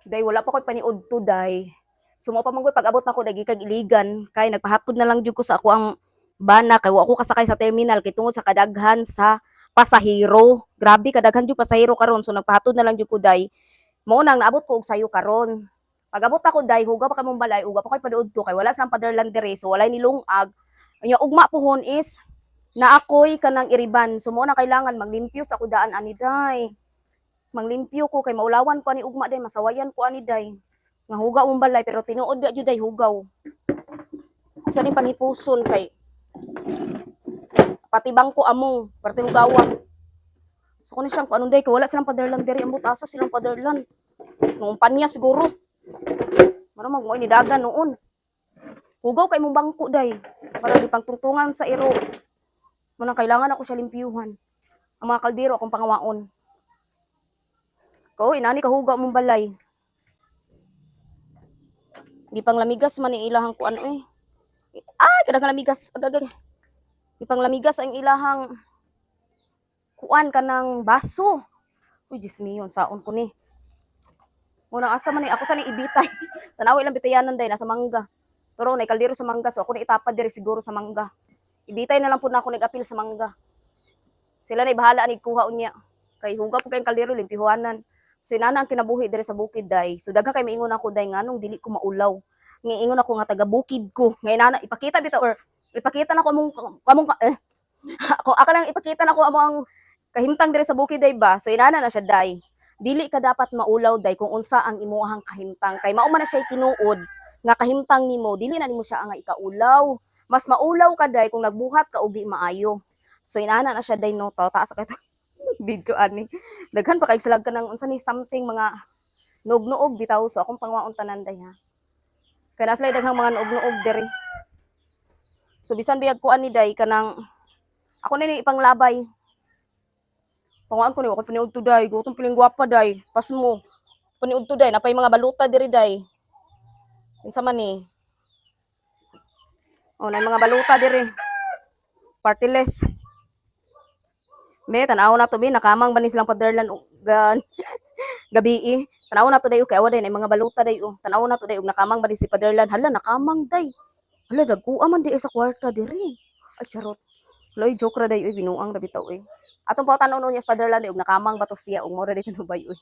Day wala pa ko'y paniud to day. Sumo pa man ko'y pag-abot nako day kag iligan kay nagpahatod na lang jud ko sa ako ang bana kay wa ko kasakay sa terminal kay tungod sa kadaghan sa pasahero. Grabe kadaghan jud pasahero karon so nagpahatod na lang jud ko day. Mao nang naabot ko og sayo karon. Pag-abot ako day hugaw pa kamong balay, uga pa ko'y paniud to kay wala silang paderlan diri so walay nilungag. Nya ugma pohon is na ako'y kanang iriban. So mo na kailangan maglimpyo sa ako daan ani day. Manglimpyo ko kay maulawan ko ani ugma day, masawayan ko ani day. Nga hugaw mong balay pero tinuod ba jud day hugaw. Sa ni panipuson kay pati bangko among parte hugawan. So kuno siyang anong day kay wala silang paderlan diri ambot asa silang paderlan. Nung panya siguro. Maro mag mo ni dagan noon. Hugaw kay mong bangko day. Para di pangtungtungan sa iro. Mo nang kailangan ako siya limpyuhan. Ang mga kaldero akong pangawaon. Ko inani ka hugaw mong balay. Di pang lamigas man ni ilahang kuan eh. Ay, kadang lamigas. Agagag. Di pang lamigas ang ilahang kuan kanang baso. Uy, Diyos me yun, saon ko ni. Muna asa man ni, ako sa ni ibitay. Tanawi lang bitayanan day, nasa mangga. Pero na kaldero sa mangga, so ako ni itapad diri siguro sa mangga. Ibitay na lang po na ako nag-apil sa mangga. Sila na ibahala ni kuha unya. Kay hugaw po kayong kaldero, limpihuanan. So inana ang kinabuhi diri sa bukid day. So daghan kay maingon ako day nganong dili ko maulaw. Ngiingon ako nga taga bukid ko. Ngay nana ipakita bitaw or ipakita na ko among ako lang ipakita na ko among kahimtang diri sa bukid day ba. So inana na siya day. Dili ka dapat maulaw day kung unsa ang imuhang kahimtang. Kay mao man na siya tinuod nga kahimtang nimo, dili na nimo siya nga ikaulaw. Mas maulaw ka day kung nagbuhat ka og di maayo. So inana na siya day no taas ka video ani. Daghan pa kay salag ka ng unsa ni something mga nuog-nuog bitaw so akong pangwaon tanan day ha. Kaya nasa daghang mga nuog-nuog diri. So bisan biyag ko ani day kanang ako na ni ipanglabay. Pangwaon ko ni ako paniud to day, gutong piling gwapa day. Pas mo. Paniud to day, napay mga baluta diri day. Unsa man ni? Oh, na mga baluta diri. Partyless. Be, tanaw na to be, nakamang ba ni silang paderlan gan gabi eh. Tanaw na to day kay awa day na mga baluta day oh. Tanaw na to day og nakamang ba ni si paderlan. Hala, nakamang day. Hala, dagkuan man di sa kwarta diri. Ay charot. Loy joke ra day oy binuang ra bitaw oy. Atong pawtanon niya sa paderlan day og nakamang bato siya og mora day tinubay oy.